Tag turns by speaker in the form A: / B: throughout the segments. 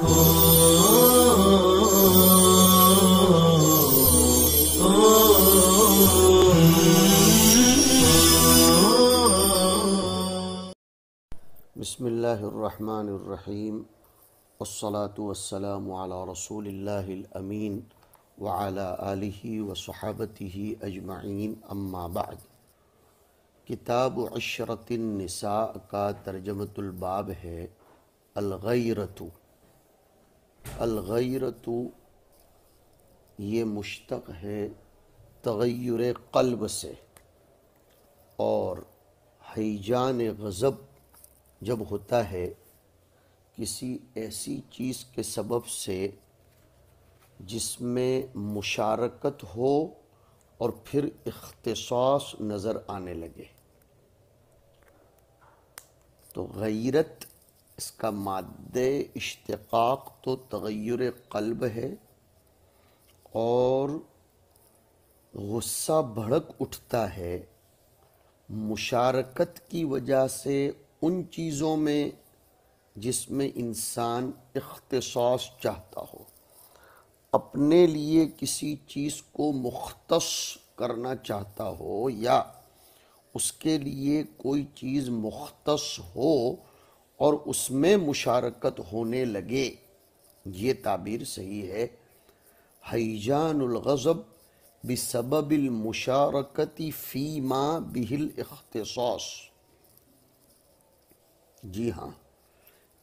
A: بسم اللہ الرحمن الرحیم والصلاة والسلام علی رسول اللہ الامین وعلی آلہ وصحابتہ اجمعین اما بعد۔ کتاب عشرۃ النساء کا ترجمۃ الباب ہے الغیرۃ۔ الغیرۃ یہ مشتق ہے تغیر قلب سے، اور ہیجان غضب جب ہوتا ہے کسی ایسی چیز کے سبب سے جس میں مشارکت ہو اور پھر اختصاص نظر آنے لگے، تو غیرت اس کا مادہ اشتقاق تو تغیر قلب ہے، اور غصہ بھڑک اٹھتا ہے مشارکت کی وجہ سے ان چیزوں میں جس میں انسان اختصاص چاہتا ہو، اپنے لیے کسی چیز کو مختص کرنا چاہتا ہو، یا اس کے لیے کوئی چیز مختص ہو اور اس میں مشارکت ہونے لگے، یہ تعبیر صحیح ہے۔ ہیجان الغضب بسبب المشارکت فیما بہ الاختصاص۔ جی ہاں،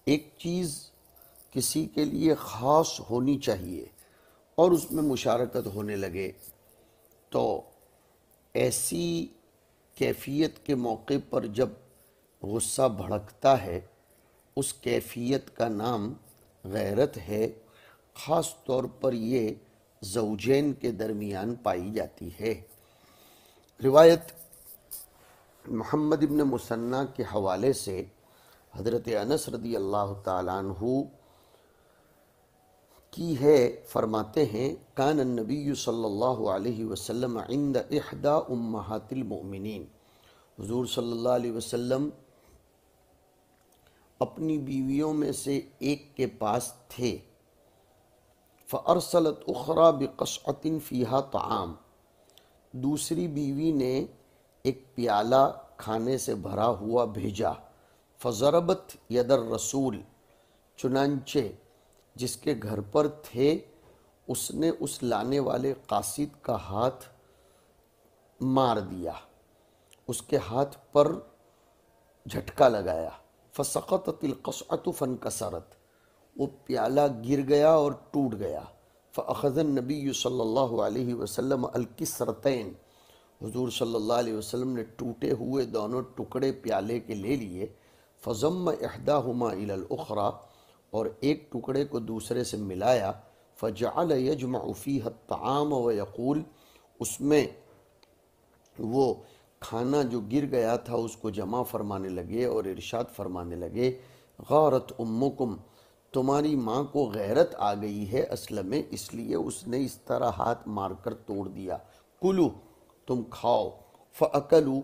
A: ایک چیز کسی کے لیے خاص ہونی چاہیے اور اس میں مشارکت ہونے لگے، تو ایسی کیفیت کے موقع پر جب غصہ بھڑکتا ہے، اس کیفیت کا نام غیرت ہے۔ خاص طور پر یہ زوجین کے درمیان پائی جاتی ہے۔ روایت محمد ابن مثنیٰ کے حوالے سے حضرت انس رضی اللہ تعالیٰ عنہ کی ہے، فرماتے ہیں کان النبی صلی اللہ علیہ وسلم عند احدى امہات المؤمنین، حضور صلی اللہ علیہ وسلم اپنی بیویوں میں سے ایک کے پاس تھے، فارسلت اخرى بقصعة فيها طعام، دوسری بیوی نے ایک پیالہ کھانے سے بھرا ہوا بھیجا، فضربت ید الرسول، چنانچہ جس کے گھر پر تھے اس نے اس لانے والے قاصد کا ہاتھ مار دیا، اس کے ہاتھ پر جھٹکا لگایا، فسقطت القصعة فانکسرت، وہ پیالہ گر گیا اور ٹوٹ گیا، فاخذ النبی صلی اللہ علیہ وسلم الکسرتین، حضور صلی اللہ علیہ وسلم نے ٹوٹے ہوئے دونوں ٹکڑے پیالے کے لے لیے، فضم احداہما الی الاخری، اور ایک ٹکڑے کو دوسرے سے ملایا، فجعل یجمع فیہا الطعام ویقول، اس میں وہ کھانا جو گر گیا تھا اس کو جمع فرمانے لگے اور ارشاد فرمانے لگے، غارت امکم، تمہاری ماں کو غیرت آ گئی ہے اصل میں، اس لیے اس نے اس طرح ہاتھ مار کر توڑ دیا، کلو، تم کھاؤ، فاکلوا،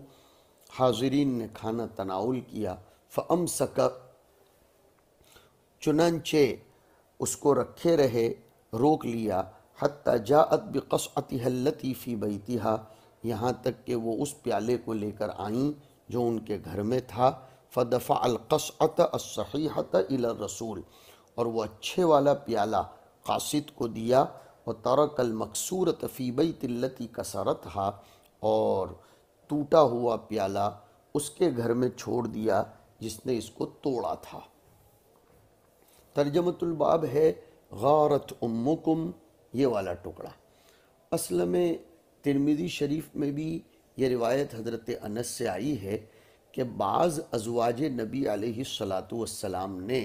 A: حاضرین نے کھانا تناول کیا، فامسک، چنانچہ اس کو رکھے رہے، روک لیا، حتی جاءت بقصعتها التي فی بیتها، یہاں تک کہ وہ اس پیالے کو لے کر آئیں جو ان کے گھر میں تھا، فدفع القصعة الصحیحة الى الرسول، اور وہ اچھے والا پیالہ قاصد کو دیا، وترک المکسورة فی بیت التي کسرتها، اور ٹوٹا ہوا پیالہ اس کے گھر میں چھوڑ دیا جس نے اس کو توڑا تھا۔ ترجمۃ الباب ہے غارت امکم، یہ والا ٹکڑا۔ اصل میں ترمذی شریف میں بھی یہ روایت حضرت انس سے آئی ہے کہ بعض ازواج نبی علیہ السلام نے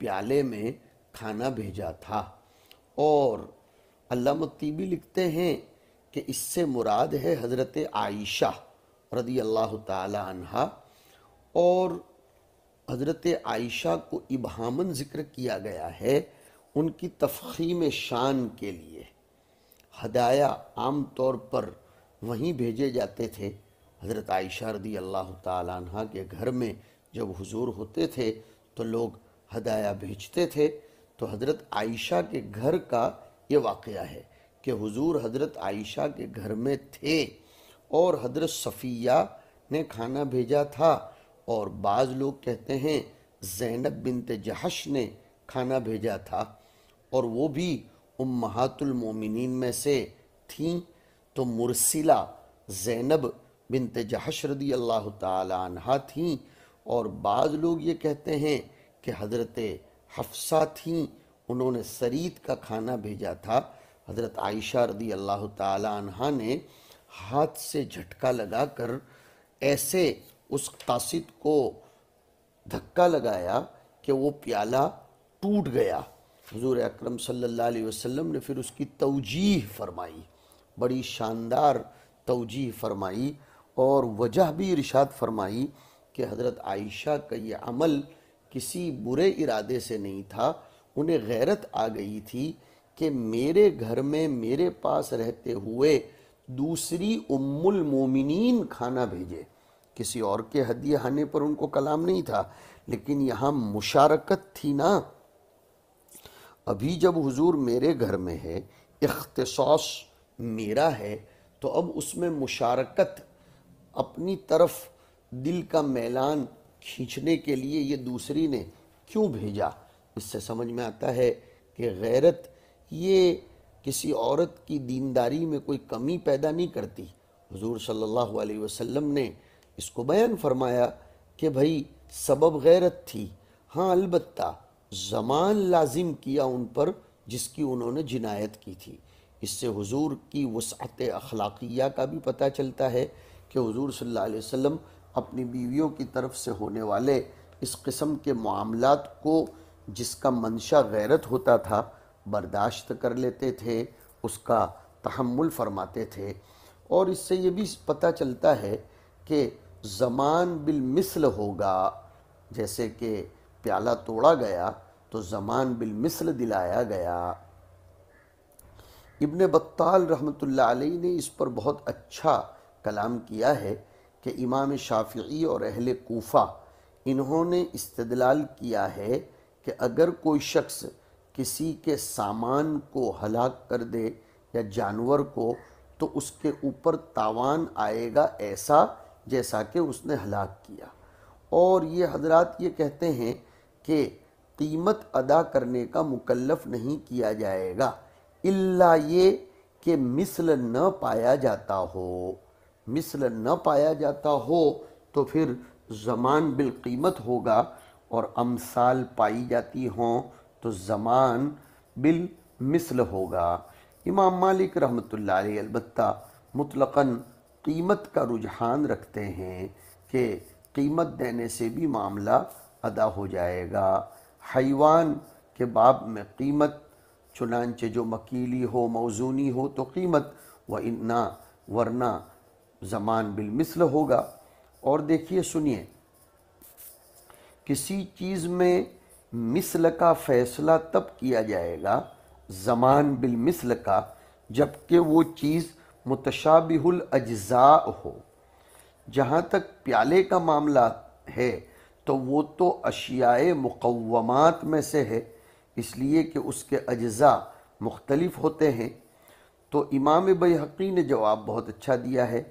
A: پیالے میں کھانا بھیجا تھا، اور علامہ طیبی لکھتے ہیں کہ اس سے مراد ہے حضرت عائشہ رضی اللہ تعالی عنہا، اور حضرت عائشہ کو ابہاماً ذکر کیا گیا ہے ان کی تفخیم شان کے لیے۔ ہدایہ عام طور پر وہیں بھیجے جاتے تھے، حضرت عائشہ رضی اللہ تعالیٰ عنہ کے گھر میں جب حضور ہوتے تھے تو لوگ ہدایہ بھیجتے تھے، تو حضرت عائشہ کے گھر کا یہ واقعہ ہے کہ حضور حضرت عائشہ کے گھر میں تھے اور حضرت صفیہ نے کھانا بھیجا تھا، اور بعض لوگ کہتے ہیں زینب بنت جہش نے کھانا بھیجا تھا، اور وہ بھی امہات المومنین میں سے تھیں۔ تو مرسلہ زینب بنت جہش رضی اللہ تعالی عنہا تھیں، اور بعض لوگ یہ کہتے ہیں کہ حضرت حفصہ تھیں، انہوں نے سرید کا کھانا بھیجا تھا۔ حضرت عائشہ رضی اللہ تعالی عنہا نے ہاتھ سے جھٹکا لگا کر ایسے اس قاصد کو دھکا لگایا کہ وہ پیالہ ٹوٹ گیا۔ حضور اکرم صلی اللہ علیہ وسلم نے پھر اس کی توجیہ فرمائی، بڑی شاندار توجیہ فرمائی، اور وجہ بھی ارشاد فرمائی کہ حضرت عائشہ کا یہ عمل کسی برے ارادے سے نہیں تھا، انہیں غیرت آ گئی تھی کہ میرے گھر میں میرے پاس رہتے ہوئے دوسری ام المومنین کھانا بھیجے۔ کسی اور کے ہدیہ آنے پر ان کو کلام نہیں تھا، لیکن یہاں مشارکت تھی نا۔ ابھی جب حضور میرے گھر میں ہے، اختصاص میرا ہے، تو اب اس میں مشارکت، اپنی طرف دل کا میلان کھینچنے کے لیے یہ دوسری نے کیوں بھیجا؟ اس سے سمجھ میں آتا ہے کہ غیرت یہ کسی عورت کی دینداری میں کوئی کمی پیدا نہیں کرتی۔ حضور صلی اللہ علیہ وسلم نے اس کو بیان فرمایا کہ بھائی سبب غیرت تھی، ہاں البتہ زمان لازم کیا ان پر جس کی انہوں نے جنایت کی تھی۔ اس سے حضور کی وسعت اخلاقیہ کا بھی پتہ چلتا ہے کہ حضور صلی اللہ علیہ وسلم اپنی بیویوں کی طرف سے ہونے والے اس قسم کے معاملات کو، جس کا منشا غیرت ہوتا تھا، برداشت کر لیتے تھے، اس کا تحمل فرماتے تھے۔ اور اس سے یہ بھی پتہ چلتا ہے کہ زمان بالمثل ہوگا، جیسے کہ پیالہ توڑا گیا تو زمان بالمثل دلایا گیا۔ ابن بطال رحمۃ اللہ علیہ نے اس پر بہت اچھا کلام کیا ہے کہ امام شافعی اور اہل کوفہ انہوں نے استدلال کیا ہے کہ اگر کوئی شخص کسی کے سامان کو ہلاک کر دے یا جانور کو، تو اس کے اوپر تاوان آئے گا ایسا جیسا کہ اس نے ہلاک کیا۔ اور یہ حضرات یہ کہتے ہیں کہ قیمت ادا کرنے کا مکلف نہیں کیا جائے گا، الا یہ کہ مثل نہ پایا جاتا ہو۔ مثل نہ پایا جاتا ہو تو پھر زمان بالقیمت ہوگا، اور امثال پائی جاتی ہوں تو زمان بالمثل ہوگا۔ امام مالک رحمۃ اللہ علیہ البتہ مطلقاً قیمت کا رجحان رکھتے ہیں کہ قیمت دینے سے بھی معاملہ ادا ہو جائے گا۔ حیوان کے باب میں قیمت، چنانچہ جو مکیلی ہو موزونی ہو تو قیمت، ورنہ زمان بالمثل ہوگا۔ اور دیکھیے سنیے، کسی چیز میں مثل کا فیصلہ تب کیا جائے گا، زمان بالمثل کا، جبکہ وہ چیز متشابہ الاجزاء ہو۔ جہاں تک پیالے کا معاملہ ہے تو وہ تو اشیاء مقومات میں سے ہے، اس لیے کہ اس کے اجزاء مختلف ہوتے ہیں۔ تو امام بیہقی نے جواب بہت اچھا دیا ہے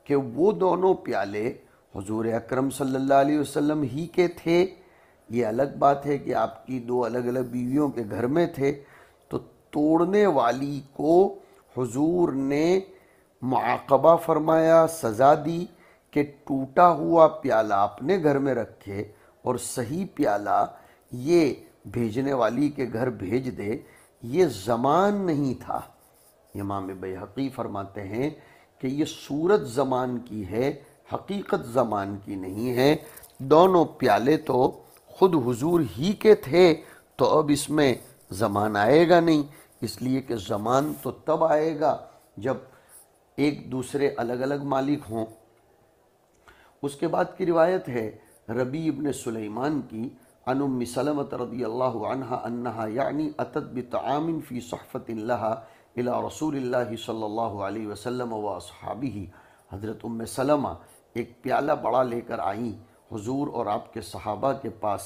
A: کہ وہ دونوں پیالے حضور اکرم صلی اللہ علیہ وسلم ہی کے تھے۔ یہ الگ بات ہے کہ آپ کی دو الگ الگ بیویوں کے گھر میں تھے، تو توڑنے والی کو حضور نے معاقبہ فرمایا، سزا دی کہ ٹوٹا ہوا پیالہ اپنے گھر میں رکھے اور صحیح پیالہ یہ بھیجنے والی کے گھر بھیج دے۔ یہ زمان نہیں تھا۔ امام بیہقی فرماتے ہیں کہ یہ صورت زمان کی ہے، حقیقت زمان کی نہیں ہے۔ دونوں پیالے تو خود حضور ہی کے تھے، تو اب اس میں زمان آئے گا نہیں، اس لیے کہ زمان تو تب آئے گا جب ایک دوسرے الگ الگ مالک ہوں۔ اس کے بعد کی روایت ہے ربیع ابن سلیمان کی، عن ام سلمۃ رضی اللہ عنہا انہا یعنی اتت بطعام فی صحفۃ لہا الی رسول اللہ صلی اللہ علیہ وسلم و اصحابہ۔ حضرت ام سلمہ ایک پیالہ بڑا لے کر آئیں حضور اور آپ کے صحابہ کے پاس،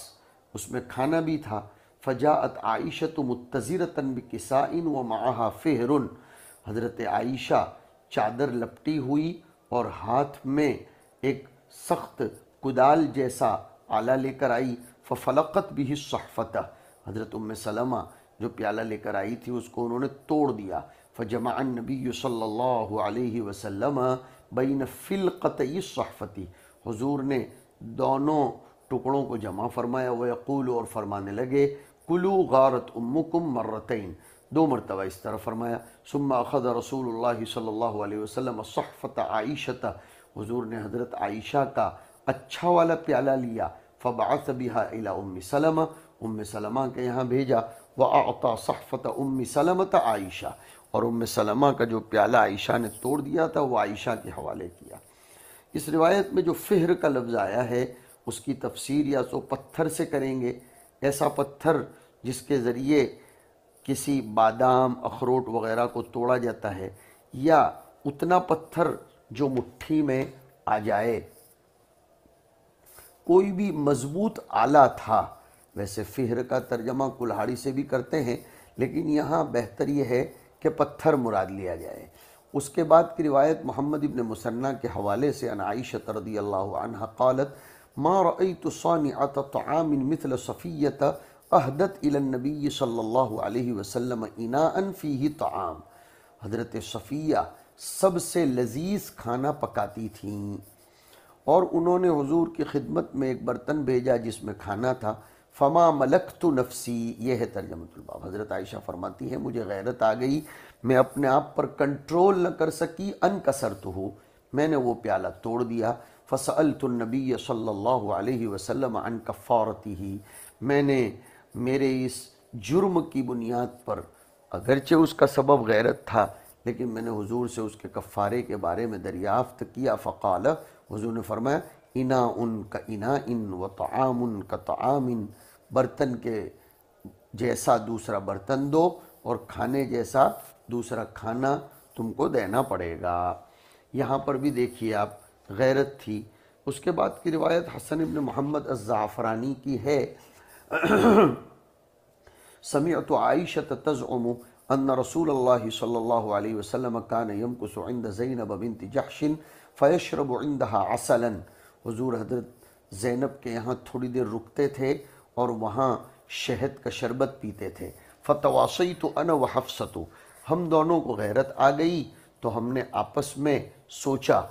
A: اس میں کھانا بھی تھا۔ فجاءت عائشۃ متزرۃ بکساء ومعها فہر، حضرت عائشہ چادر لپٹی ہوئی اور ہاتھ میں ایک سخت کدال جیسا آلہ لے کر آئی، ففلقت به الصحفۃ، حضرت ام سلمہ جو پیالہ لے کر آئی تھی اس کو انہوں نے توڑ دیا، فجمع النبی صلی اللہ علیہ وسلم بین فلقتئی الصحفۃ، حضور نے دونوں ٹکڑوں کو جمع فرمایا، ویقول، اور فرمانے لگے، کلو غارت امکم مرتین، دو مرتبہ اس طرح فرمایا، ثم اخذ رسول اللہ صلی اللہ علیہ وسلم صحفۃ عائشۃ، حضور نے حضرت عائشہ کا اچھا والا پیالہ لیا، فبعث بها الى ام سلمہ، ام سلمہ کے یہاں بھیجا، واعطى صحفۃ ام سلمۃ عائشہ، اور ام سلمہ کا جو پیالہ عائشہ نے توڑ دیا تھا وہ عائشہ کے حوالے کیا۔ اس روایت میں جو فہر کا لفظ آیا ہے اس کی تفسیر یا تو پتھر سے کریں گے، ایسا پتھر جس کے ذریعے کسی بادام اخروٹ وغیرہ کو توڑا جاتا ہے، یا اتنا پتھر جو مٹھی میں آ جائے، کوئی بھی مضبوط آلہ تھا۔ ویسے فہر کا ترجمہ کلہاڑی سے بھی کرتے ہیں، لیکن یہاں بہتر یہ ہے کہ پتھر مراد لیا جائے۔ اس کے بعد کی روایت محمد ابن مسنہ کے حوالے سے عن عائشہ رضی اللہ عنہ قالت ما رأيت صانعة طعام مثل صفیۃ اہدت الى النبی صلی اللہ علیہ وسلم اناء فیہ طعام، حضرت صفیہ سب سے لذیذ کھانا پکاتی تھیں، اور انہوں نے حضور کی خدمت میں ایک برتن بھیجا جس میں کھانا تھا، فما ملکت نفسی، یہ ہے ترجمۃ الباب۔ حضرت عائشہ فرماتی ہیں مجھے غیرت آ گئی، میں اپنے آپ پر کنٹرول نہ کر سکی، انکسرتہ، میں نے وہ پیالہ توڑ دیا، فسألت النبی صلی اللہ علیہ وسلم عن کفارتہ، میں نے میرے اس جرم کی بنیاد پر، اگرچہ اس کا سبب غیرت تھا لیکن میں نے حضور سے اس کے کفارے کے بارے میں دریافت کیا، فقال، حضور نے فرمایا، اناء کا اناء وطعام کا طعام، برتن کے جیسا دوسرا برتن دو اور کھانے جیسا دوسرا کھانا تم کو دینا پڑے گا۔ یہاں پر بھی دیکھیے آپ، غیرت تھی۔ اس کے بعد کی روایت حسن ابن محمد الزعفرانی کی ہے، سمعت عائشة تزعم ان رسول اللہ صلی اللہ علیہ وسلم كان يمكث عند زینب بنت جحش فيشرب عندها عسلا، حضور حضرت زینب کے یہاں تھوڑی دیر رکتے تھے اور وہاں شہد کا شربت پیتے تھے، فتواصیت انا وحفصۃ، ہم دونوں کو غیرت آ گئی تو ہم نے آپس میں سوچا،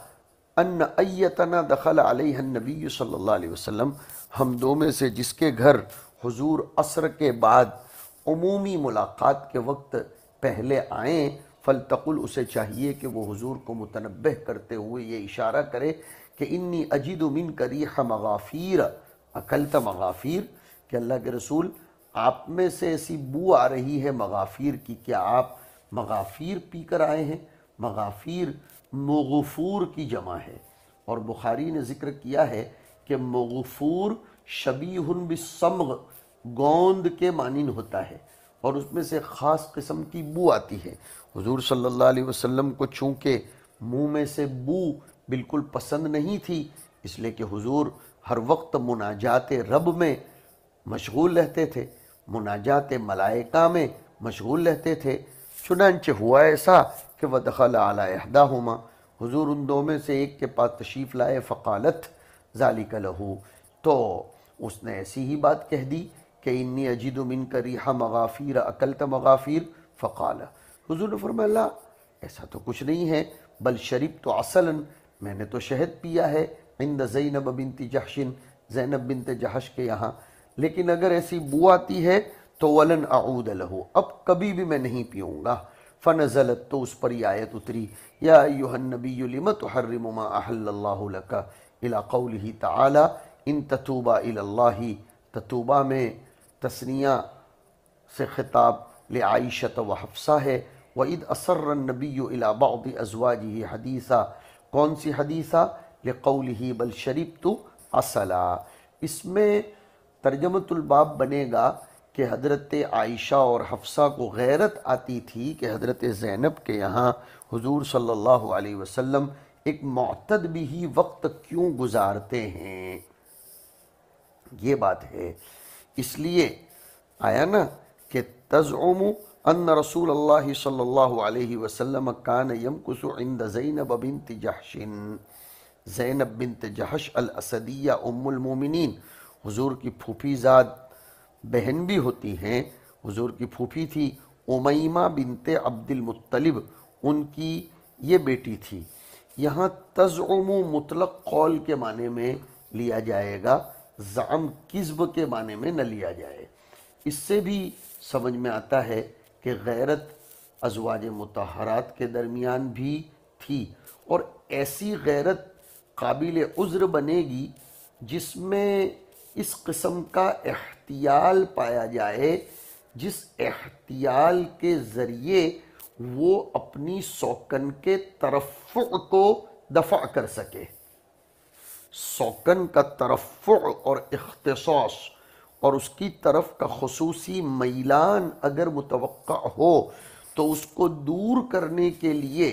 A: ان ایتنا دخل علیہ النبی صلی اللہ علیہ وسلم، ہم دو میں سے جس کے گھر حضور عصر کے بعد عمومی ملاقات کے وقت پہلے آئیں، فلتقل، اسے چاہیے کہ وہ حضور کو متنبہ کرتے ہوئے یہ اشارہ کرے کہ انی اجد منک ریح مغافیر اکلت مغافیر، کہ اللہ کے رسول آپ میں سے ایسی بو آ رہی ہے مغافیر کی، کیا آپ مغافیر پی کر آئے ہیں؟ مغافیر مغفور کی جمع ہے، اور بخاری نے ذکر کیا ہے کہ مغفور شبیہ بالصمغ، گوند کے مانند ہوتا ہے، اور اس میں سے خاص قسم کی بو آتی ہے۔ حضور صلی اللہ علیہ وسلم کو چونکہ منہ میں سے بو بالکل پسند نہیں تھی، اس لیے کہ حضور ہر وقت مناجات رب میں مشغول رہتے تھے، مناجات ملائکہ میں مشغول رہتے تھے، چنانچہ ہوا ایسا کہ وَدَخَلَ عَلَىٰ إِحْدَاهُمَا، حضور ان دو میں سے ایک کے پاس تشریف لائے، فقالت ذَلِكَ لَهُ، تو اس نے ایسی ہی بات کہہ دی کہ انی اجد منک ریح مغافیر اکلت مغافیر، فقال، حضور نے فرمایا لا، ایسا تو کچھ نہیں ہے، بل شربت عسلا، میں نے تو شہد پیا ہے، عند زینب بنت جحش، زینب بنت جحش کے یہاں، لیکن اگر ایسی بو آتی ہے تو ولن اعود له، اب کبھی بھی میں نہیں پیوں گا۔ فنزلت، تو اس پر یہ آیت اتری، یا ایہا النبی لم تحرم ما احل اللہ لک، الی قولہ تعالی ان تتوبا الی اللہ، تتوبہ میں تثنیہ سے خطاب لعائشہ و حفصہ ہے، وَإِذْ أَسَرَّ النَّبِيُّ إِلَىٰ بَعْضِ أَزْوَاجِهِ حَدِيثًا، کون سی حدیثہ؟ لِقَوْلِهِ بَلْ شَرِبْتُ عَسَلًا، اس میں ترجمۃ الباب بنے گا کہ حضرت عائشہ اور حفصہ کو غیرت آتی تھی کہ حضرت زینب کے یہاں حضور صلی اللہ علیہ وسلم ایک معتد بھی ہی وقت کیوں گزارتے ہیں، یہ بات ہے۔ اس لیے آیا نا کہ تزعم ان رسول اللہ صلی اللہ علیہ وسلم کان یمکث عند زینب بنت جحش، زینب بنت جحش الاسدیہ ام المومنین، حضور کی پھوپھی زاد بہن بھی ہوتی ہیں، حضور کی پھوپھی تھی امیمہ بنت عبد المطلب، ان کی یہ بیٹی تھی۔ یہاں تزعم مطلق قول کے معنی میں لیا جائے گا، زعم کذب کے معنی میں نہ لیا جائے۔ اس سے بھی سمجھ میں آتا ہے کہ غیرت ازواج مطہرات کے درمیان بھی تھی، اور ایسی غیرت قابل عذر بنے گی جس میں اس قسم کا احتیال پایا جائے، جس احتیال کے ذریعے وہ اپنی سوکن کے ترفع کو دفع کر سکے۔ سوکن کا ترفع اور اختصاص اور اس کی طرف کا خصوصی میلان اگر متوقع ہو تو اس کو دور کرنے کے لیے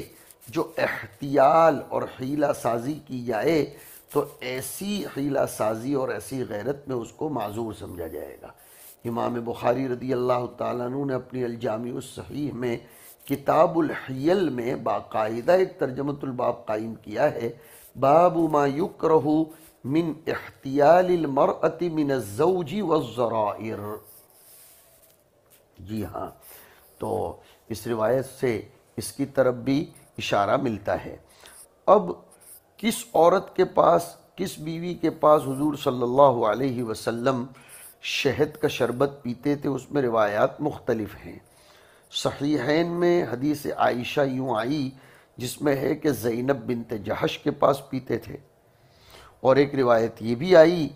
A: جو احتیال اور حیلہ سازی کی جائے تو ایسی حیلہ سازی اور ایسی غیرت میں اس کو معذور سمجھا جائے گا۔ امام بخاری رضی اللہ تعالیٰ عنہ نے اپنی الجامع الصحیح میں کتاب الحیل میں باقاعدہ ایک ترجمۃ الباب قائم کیا ہے، باب ما یکرہ من احتیال المرأة من الزوج والضرائر۔ جی ہاں، تو اس روایت سے اس کی طرف بھی اشارہ ملتا ہے۔ اب کس عورت کے پاس، کس بیوی کے پاس حضور صلی اللہ علیہ وسلم شہد کا شربت پیتے تھے، اس میں روایات مختلف ہیں۔ صحیحین میں حدیث عائشہ یوں آئی جس میں ہے کہ زینب بنت جحش کے پاس پیتے تھے، اور ایک روایت یہ بھی آئی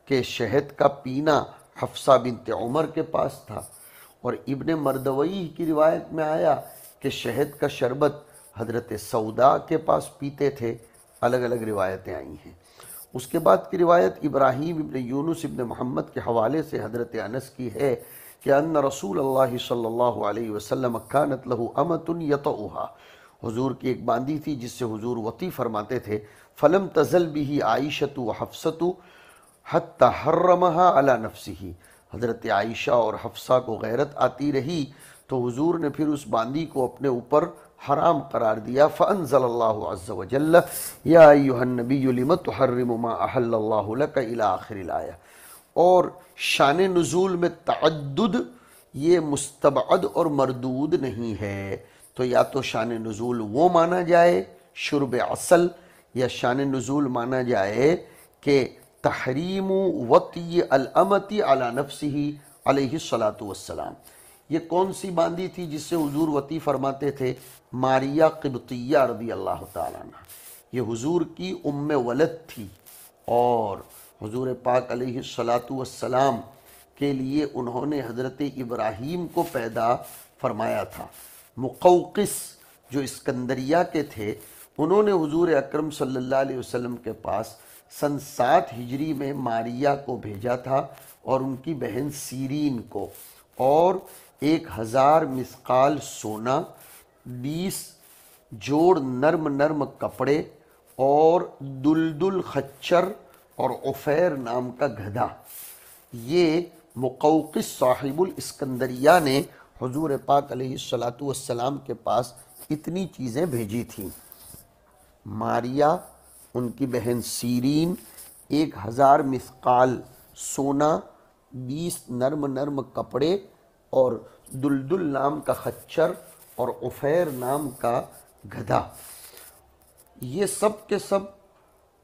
A: کہ شہد کا پینا حفصہ بنت عمر کے پاس تھا، اور ابن مردوی کی روایت میں آیا کہ شہد کا شربت حضرت سودا کے پاس پیتے تھے۔ الگ الگ روایتیں آئی ہیں۔ اس کے بعد کی روایت ابراہیم ابن یونس ابن محمد کے حوالے سے حضرت انس کی ہے کہ ان رسول اللہ صلی اللہ علیہ وسلم کانت لہ امۃ یطؤها، حضور کی ایک باندی تھی جس سے حضور وطی فرماتے تھے، فلم تزل به عائشۃ وحفصۃ حتی حرمها علی نفسہ، حضرت عائشہ اور حفصہ کو غیرت آتی رہی تو حضور نے پھر اس باندی کو اپنے اوپر حرام قرار دیا۔ فانزل اللہ عز وجل یا ایھا النبی لم تحرم ما احل اللہ لک الی آخر الآیہ۔ اور شان نزول میں تعدد یہ مستبعد اور مردود نہیں ہے، تو یا تو شان نزول وہ مانا جائے شرب عسل، یا شان نزول مانا جائے کہ تحریم وطی الامۃ علی نفسہ علیہ الصلاۃ والسلام۔ یہ کون سی باندی تھی جس سے حضور وطی فرماتے تھے؟ ماریہ قبطیہ رضی اللہ تعالیٰ عنہ۔ یہ حضور کی ام ولد تھی، اور حضور پاک علیہ الصلاۃ والسلام کے لیے انہوں نے حضرت ابراہیم کو پیدا فرمایا تھا۔ مقوقس جو اسکندریہ کے تھے، انہوں نے حضور اکرم صلی اللہ علیہ وسلم کے پاس سن 7 ہجری میں ماریہ کو بھیجا تھا، اور ان کی بہن سیرین کو، اور 1000 مثقال سونا، 20 جوڑ نرم نرم کپڑے، اور دلدل خچر اور عفیر نام کا گدھا۔ یہ مقوقس صاحب الاسکندریہ نے حضور پاک علیہ الصلاۃ والسلام کے پاس اتنی چیزیں بھیجی تھیں۔ ماریہ، ان کی بہن سیرین، 1000 مثقال سونا، 20 نرم نرم کپڑے، اور دلدل نام کا خچر اور عفیر نام کا گدھا۔ یہ سب کے سب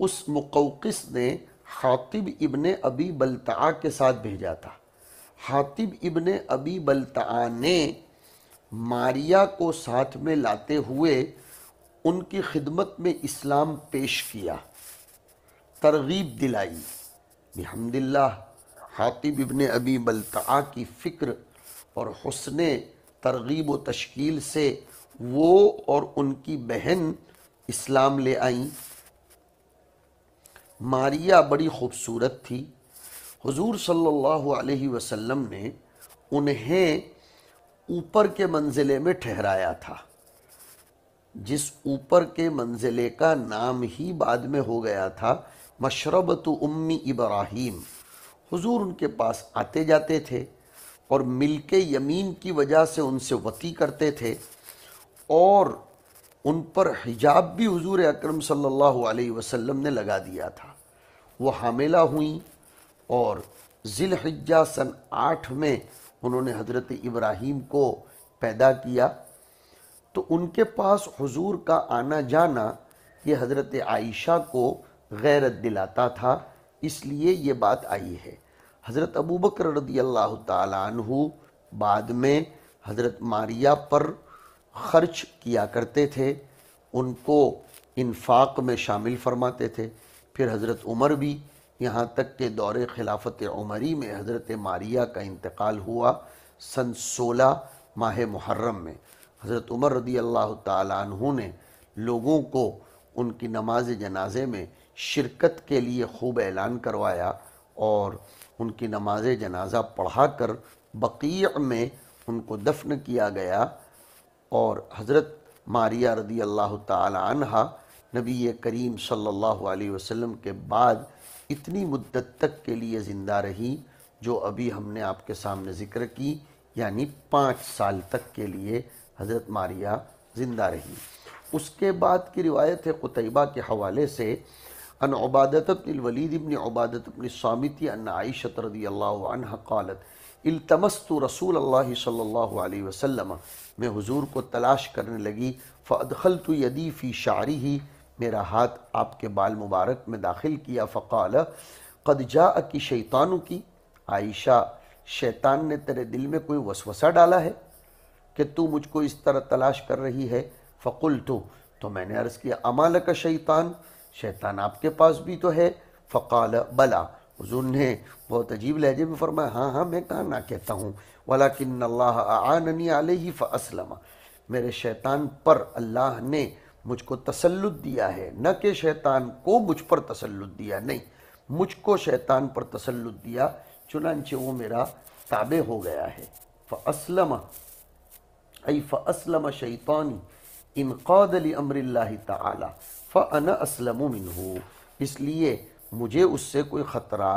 A: اس مقوقس نے حاطب ابن ابی بلتعہ کے ساتھ بھیجا تھا۔ حاطب ابن ابی بلتعہ نے ماریہ کو ساتھ میں لاتے ہوئے ان کی خدمت میں اسلام پیش کیا، ترغیب دلائی۔ بحمداللہ حاطب ابن ابی بلتعہ کی فکر اور حسن ترغیب و تشکیل سے وہ اور ان کی بہن اسلام لے آئیں۔ ماریہ بڑی خوبصورت تھی۔ حضور صلی اللہ علیہ وسلم نے انہیں اوپر کے منزلے میں ٹھہرایا تھا، جس اوپر کے منزلے کا نام ہی بعد میں ہو گیا تھا مشربۃ ام ابراہیم۔ حضور ان کے پاس آتے جاتے تھے، اور ملک یمین کی وجہ سے ان سے وطی کرتے تھے، اور ان پر حجاب بھی حضور اکرم صلی اللہ علیہ وسلم نے لگا دیا تھا۔ وہ حاملہ ہوئیں اور ذی الحجہ سن 8 میں انہوں نے حضرت ابراہیم کو پیدا کیا۔ تو ان کے پاس حضور کا آنا جانا یہ حضرت عائشہ کو غیرت دلاتا تھا، اس لیے یہ بات آئی ہے۔ حضرت ابوبکر رضی اللہ تعالیٰ عنہ بعد میں حضرت ماریہ پر خرچ کیا کرتے تھے، ان کو انفاق میں شامل فرماتے تھے۔ پھر حضرت عمر بھی، یہاں تک کہ دور خلافت عمری میں حضرت ماریہ کا انتقال ہوا سن 16 ماہ محرم میں۔ حضرت عمر رضی اللہ تعالیٰ عنہ نے لوگوں کو ان کی نماز جنازے میں شرکت کے لیے خوب اعلان کروایا، اور ان کی نماز جنازہ پڑھا کر بقیع میں ان کو دفن کیا گیا۔ اور حضرت ماریہ رضی اللہ تعالی عنہ نبی کریم صلی اللہ علیہ وسلم کے بعد اتنی مدت تک کے لیے زندہ رہی جو ابھی ہم نے آپ کے سامنے ذکر کی، یعنی 5 سال تک کے لیے حضرت ماریہ زندہ رہی۔ اس کے بعد کی روایت ہے قتیبہ کے حوالے سے، ان عبادۃ بن الولید بن عبادۃ بن الصامت ان عائشہ رضی اللہ عنہ قالت التمست رسول اللہ صلی اللہ علیہ وسلم، میں حضور کو تلاش کرنے لگی، فادخلت یدی فی شعرہ، میرا ہاتھ آپ کے بال مبارک میں داخل کیا، فقال قد جاءکی شیطان کی، عائشہ شیطان نے تیرے دل میں کوئی وسوسہ ڈالا ہے کہ تو مجھ کو اس طرح تلاش کر رہی ہے؟ فقلت، تو میں نے عرض کیا اما لک شیطان، شیطان آپ کے پاس بھی تو ہے؟ فقال بلا، حضور نے بہت عجیب لہجے میں فرمایا ہاں ہاں میں کہاں نہ کہتا ہوں، ولیکن اللہ اعاننی علیہ فاسلم، میرے شیطان پر اللہ نے مجھ کو تسلط دیا ہے، نہ کہ شیطان کو مجھ پر تسلط دیا، نہیں، مجھ کو شیطان پر تسلط دیا، چنانچہ وہ میرا تابع ہو گیا ہے۔ فاسلم ای فاسلم شیطانی انقاد لامر اللہ تعالی فانا اسلم منہ، اس لیے مجھے اس سے کوئی خطرہ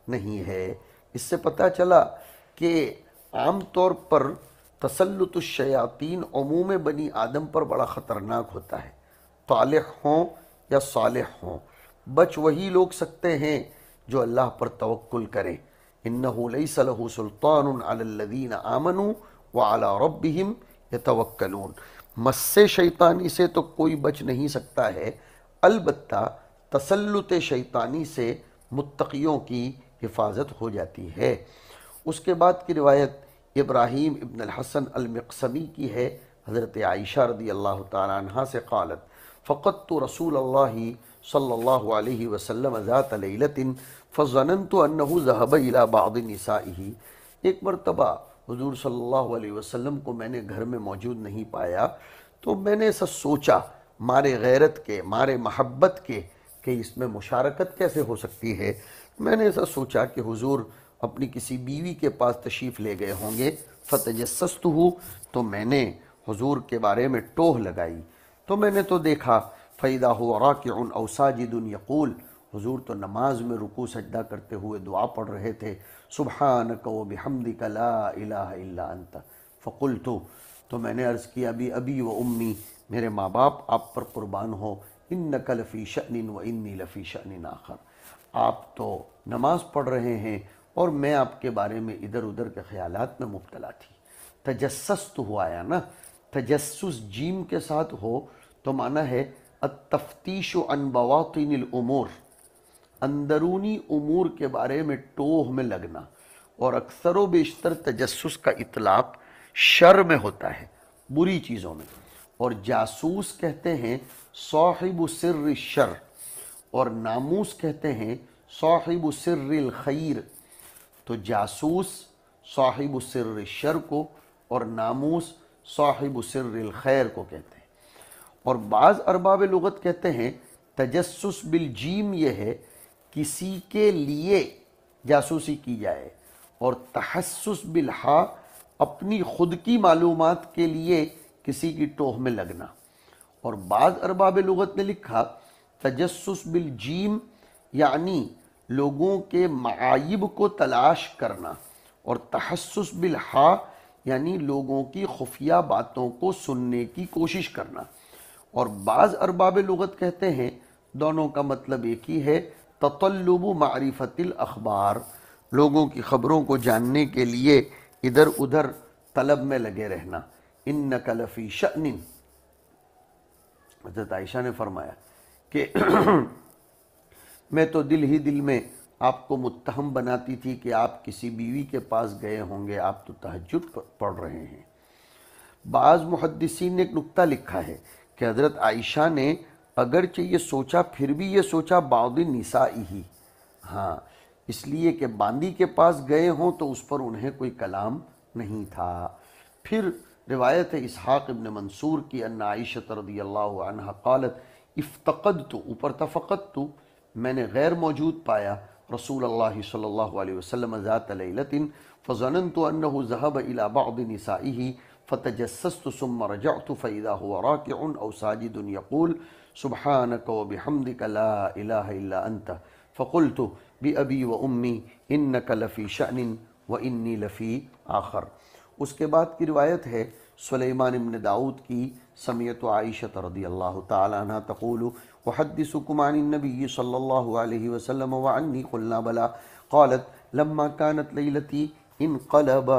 A: نہیں ہے۔ اس سے پتہ چلا کہ عام طور پر تسلط الشیاطین عموم بنی آدم پر بڑا خطرناک ہوتا ہے، طالح ہوں یا صالح ہوں، بچ وہی لوگ سکتے ہیں جو اللہ پر توکل کریں۔ انہ لیس لہ سلطان علی الذین آمنوا وعلی ربہم یتوکلون، مس شیطانی سے تو کوئی بچ نہیں سکتا ہے، البتہ تسلط شیطانی سے متقیوں کی حفاظت ہو جاتی ہے۔ اس کے بعد کی روایت ابراہیم ابن الحسن المقسمی کی ہے، حضرت عائشہ رضی اللہ تعالیٰ عنہ سے قالت فقدت رسول اللہ صلی اللہ علیہ وسلم ذات لیلۃ فظننت انہ ذهب الى بعض نسائہ، ایک مرتبہ حضور صلی اللہ علیہ وسلم کو میں نے گھر میں موجود نہیں پایا، تو میں نے ایسا سوچا مارے غیرت کے، مارے محبت کے کہ اس میں مشارکت کیسے ہو سکتی ہے، میں نے ایسا سوچا کہ حضور اپنی کسی بیوی کے پاس تشریف لے گئے ہوں گے، فتجسستہ، تو میں نے حضور کے بارے میں ٹوہ لگائی، تو میں نے تو دیکھا فَإِذَا هُوَ رَاكِعٌ أَوْ سَاجِدٌ يَقُولُ، حضور تو نماز میں رکوع سجدہ کرتے ہوئے دعا پڑھ رہے تھے، سبحانک وبحمدک لا الہ الا انت، فقلت، تو میں نے عرض کیا ابی ابی و امی، میرے ماں باپ آپ پر قربان ہو، انک لفی شأن و انی لفی شأن آخر، آپ تو نماز پڑھ رہے ہیں اور میں آپ کے بارے میں ادھر ادھر کے خیالات میں مبتلا تھی۔ تجسس ہوا آیا نا، تجسس جیم کے ساتھ ہو تو معنی ہے التفتیش عن بواطن الامور، اندرونی امور کے بارے میں ٹوہ میں لگنا، اور اکثر و بیشتر تجسس کا اطلاق شر میں ہوتا ہے، بری چیزوں میں، اور جاسوس کہتے ہیں صاحب سر الشر، اور ناموس کہتے ہیں صاحب سر الخیر، تو جاسوس صاحب سر الشر کو اور ناموس صاحب سر الخیر کو کہتے ہیں۔ اور بعض ارباب لغت کہتے ہیں تجسس بالجیم یہ ہے کسی کے لیے جاسوسی کی جائے، اور تحسس بالحا اپنی خود کی معلومات کے لیے کسی کی ٹوہ میں لگنا۔ اور بعض ارباب لغت نے لکھا تجسس بالجیم یعنی لوگوں کے معائب کو تلاش کرنا، اور تحسس بالحا یعنی لوگوں کی خفیہ باتوں کو سننے کی کوشش کرنا، اور بعض ارباب لغت کہتے ہیں دونوں کا مطلب ایک ہی ہے، تطلب معرفت الاخبار، لوگوں کی خبروں کو جاننے کے لیے ادھر ادھر طلب میں لگے رہنا۔ انک لفی شأن، حضرت عائشہ نے فرمایا کہ میں تو دل ہی دل میں آپ کو متہم بناتی تھی کہ آپ کسی بیوی کے پاس گئے ہوں گے، آپ تو تہجد پڑھ رہے ہیں۔ بعض محدثین نے ایک نکتہ لکھا ہے کہ حضرت عائشہ نے اگرچہ یہ سوچا پھر بھی یہ سوچا بعض نسائی ہی، ہاں اس لیے کہ باندی کے پاس گئے ہوں تو اس پر انہیں کوئی کلام نہیں تھا۔ پھر روایت ہے اسحاق ابن منصور کی ان عائشہ رضی اللہ عنہ قالت افتقدت، اوپر تھا فقدت، میں نے غیر موجود پایا رسول اللہ صلی اللہ علیہ وسلم ذات لیلۃ فظننت انه ذهب الى بعض نسائه فتجسست ثم رجعت فاذا هو راكع او ساجد يقول سبحانك وبحمدك لا اله الا انت فقلت بأبي وأمي انك لفي شأن واني لفي آخر۔ اس کے بعد کی روایت ہے سلیمان ابن داؤد کی، سمیت عائشہ رضی اللہ تعالی عنہ تقول احدثكم عن النبي صلی اللہ علیہ وسلم وعني قلنا بلا قالت لما كانت ليلتي انقلب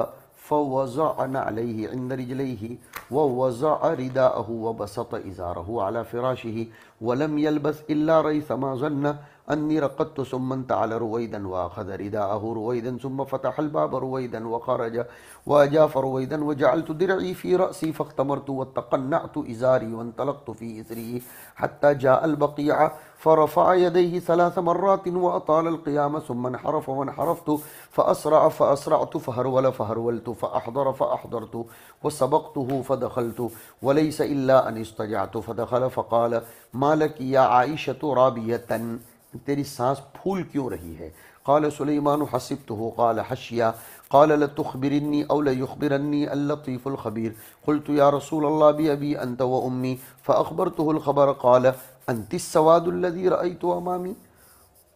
A: فوضعنا عليه عند رجليه ووضع رداءه وبسط إزاره على فراشه ولم يلبس إلا ريثما ظن أني رقدت ثم انتعل رويدا وأخذ رداءه رويدا ثم فتح الباب رويدا وخرج وأجاف رويدا وجعلت درعي في رأسي فاختمرت وتقنعت إزاري وانطلقت في إثره حتى جاء البقيع فرفع يديه 3 مرات وأطال القيام ثم انحرف وانحرفت فأسرعت فهرولت فأحضر فأحضرت وسبقته فدخلت وليس إلا أن استجعت فدخل فقال ما لك يا عائشة رابية، تیری سانس پھول کیوں رہی ہے؟ قال سلیمان حسبته قال حشیا قال لتخبرني او ليخبرني اللطيف الخبير قلت يا رسول الله بأبي أنت وأمي فأخبرته الخبر قال أنت السواد الذي رأيت أمامي،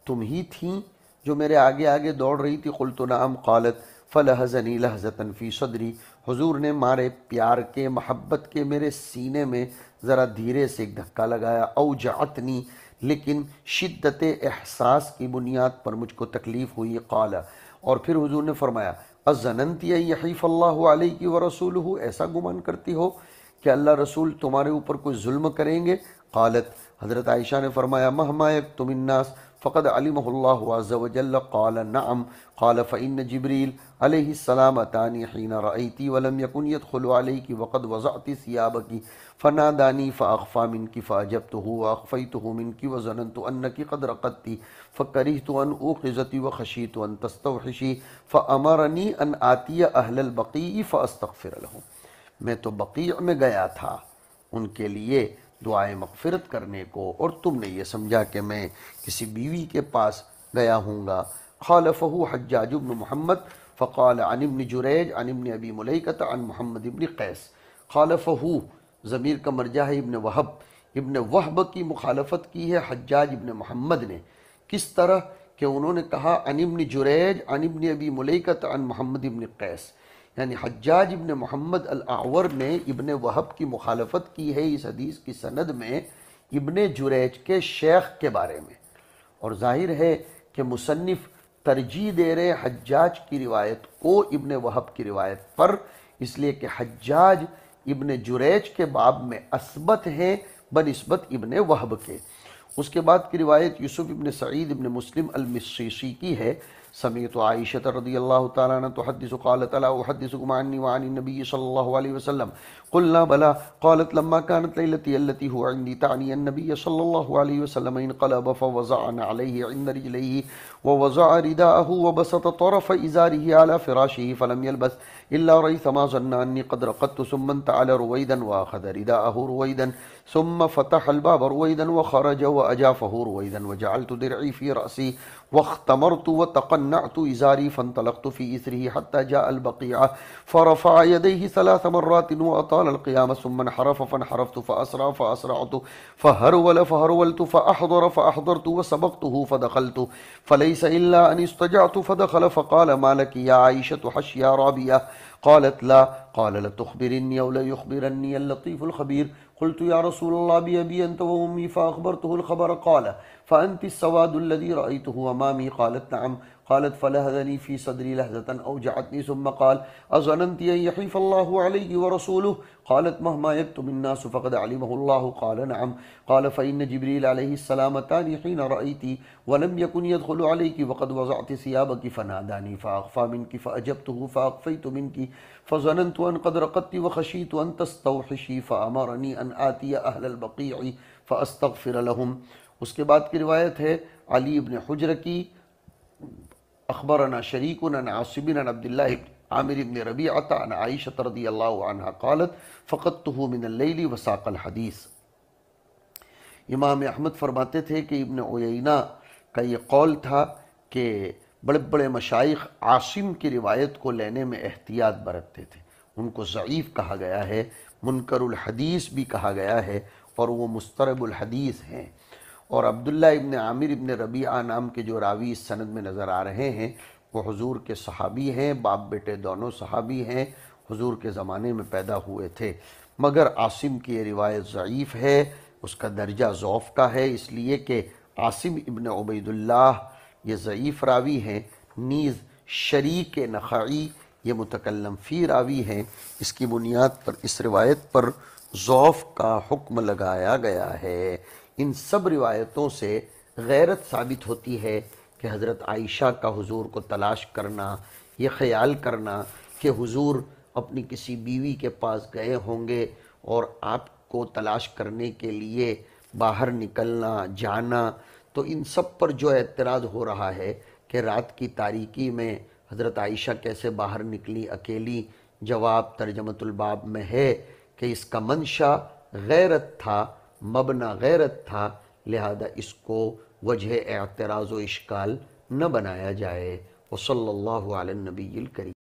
A: تم ہی تھیں جو میرے آگے آگے دوڑ رہی تھی؟ قلت نعم قالت فلہزنی لہزة فی صدری، حضور نے مارے پیار کے محبت کے میرے سینے میں ذرا دھیرے سے ایک دھکا لگایا، اوجعتنی لیکن شدت احساس کی بنیاد پر مجھ کو تکلیف ہوئی، قال اور پھر حضور نے فرمایا اظننتی ان یحیف اللہ علیک ورسولہ، ایسا گمان کرتی ہو کہ اللہ رسول تمہارے اوپر کوئی ظلم کریں گے؟ قالت حضرت عائشہ نے فرمایا مہما یکتم الناس فقد علمہ اللہ عز وجل قال نعم قال فإن جبریل علیہ السلام اتانی حین رأیتی ولم یکن يدخل علیک وقد وضعت ثیابک فنادانی فأخفى منک فأجبته وأخفیته منک وظننت انک قد رقدت فکرہت ان اوقظت وخشیت ان تستوحشی فأمرنی ان آتی اہل البقیع فاستغفر لهم، میں تو بقیع میں گیا تھا ان کے لیے دعائیں مغفرت کرنے کو، اور تم نے یہ سمجھا کہ میں کسی بیوی کے پاس گیا ہوں گا۔ خالفہ حجاج بن محمد فقال عن ابن جریج عن ابن ابی ملیکۃ عن محمد ابن قیس، خالفہ ضمیر کا مرجع ہے ابن وہب، ابن وہب کی مخالفت کی ہے حجاج ابن محمد نے، کس طرح کہ انہوں نے کہا عن ابن جریج عن ابن ابی ملیکۃ عن محمد ابن قیس، یعنی حجاج ابن محمد الاعور نے ابن وہب کی مخالفت کی ہے اس حدیث کی سند میں ابن جریج کے شیخ کے بارے میں، اور ظاہر ہے کہ مصنف ترجیح دے رہے حجاج کی روایت کو ابن وہب کی روایت پر، اس لیے کہ حجاج ابن جریج کے باب میں اثبت ہیں بنسبت ابن وہب کے۔ اس کے بعد کی روایت یوسف ابن سعید ابن مسلم المصیصی کی ہے، سمیت عائشہ رضی اللہ تعالیٰ عنہ تحدث قالت الا احدثكم عني وعن النبي صلی اللہ علیہ وسلم قلنا بلا قالت لما كانت ليلتي التي هو عندي تعني النبي صلی اللہ علیہ وسلم انقلب فوضعنا عليه عند رجليه ووضع رداءه وبسط طرف ازاره على فراشه فلم يلبس إلا ريثما ظن أني قد رقدت ثم انتعل رويدا وأخذ رداءه رويدا ثم فتح الباب رويدا وخرج وأجافه رويدا وجعلت درعي في رأسي واختمرت وتقنعت إزاري فانطلقت في إثره حتى جاء البقيع فرفع يديه 3 مرات وأطال القيام ثم انحرف فانحرفت فأسرع فأسرعت فهرول فهرولت فأحضر فأحضرت وسبقته فدخلت فليس إلا أن استجعت فدخل فقال ما لك يا عائشة حش يا رابية؟ قالت لا. قال لتخبرني أو ليخبرني اللطيف الخبير؟ قلت يا رسول الله بأبي أنت وأمي، فأخبرته الخبر. قال فأنت السواد الذي رأيته أمامي؟ قالت نعم. قالت فلهذني في صدري لهزة أوجعتني ثم قال أظننت أن يحيف الله عليه ورسوله؟ قالت مهما يكتم الناس فقد علمه الله. قال نعم. قال فإن جبريل عليه السلام أتاني حين رأيتي ولم يكن يدخل عليك وقد وضعت ثيابك فناداني فأخفى منك فأجبته فأخفيت منك فظننت أن قد رقدت وخشيت أن تستوحشي فأمرني أن آتي أهل البقيع فأستغفر لهم. اس کے بعد کی روایت ہے علی ابن حجر کی، اخبرنا شریک عن عاصم عن عبداللہ بن عامر بن ربیعۃ عن عائشہ رضی اللہ عنہا قالت فقدته من اللیل وساق الحدیث۔ امام احمد فرماتے تھے کہ ابن عیینہ کا یہ قول تھا کہ بڑے بڑے مشائخ عاصم کی روایت کو لینے میں احتیاط برتتے تھے، ان کو ضعیف کہا گیا ہے، منکر الحدیث بھی کہا گیا ہے، اور وہ مسترب الحدیث ہیں۔ اور عبداللہ ابن عامر ابن ربیعہ نام کے جو راوی اس سند میں نظر آ رہے ہیں وہ حضور کے صحابی ہیں، باپ بیٹے دونوں صحابی ہیں، حضور کے زمانے میں پیدا ہوئے تھے، مگر عاصم کی یہ روایت ضعیف ہے، اس کا درجہ ضعف کا ہے، اس لیے کہ عاصم ابن عبید اللہ یہ ضعیف راوی ہیں، نیز شریک نخعی یہ متکلم فی راوی ہیں۔ اس کی بنیاد پر اس روایت پر ضعف کا حکم لگایا گیا ہے۔ ان سب روایتوں سے غیرت ثابت ہوتی ہے کہ حضرت عائشہ کا حضور کو تلاش کرنا، یہ خیال کرنا کہ حضور اپنی کسی بیوی کے پاس گئے ہوں گے اور آپ کو تلاش کرنے کے لیے باہر نکلنا جانا، تو ان سب پر جو اعتراض ہو رہا ہے کہ رات کی تاریکی میں حضرت عائشہ کیسے باہر نکلی اکیلی، جواب ترجمۃ الباب میں ہے کہ اس کا منشا غیرت تھا، مبنی غیرت تھا، لہذا اس کو وجہ اعتراض و اشکال نہ بنایا جائے۔ وصلی اللہ علی النبی الکریم۔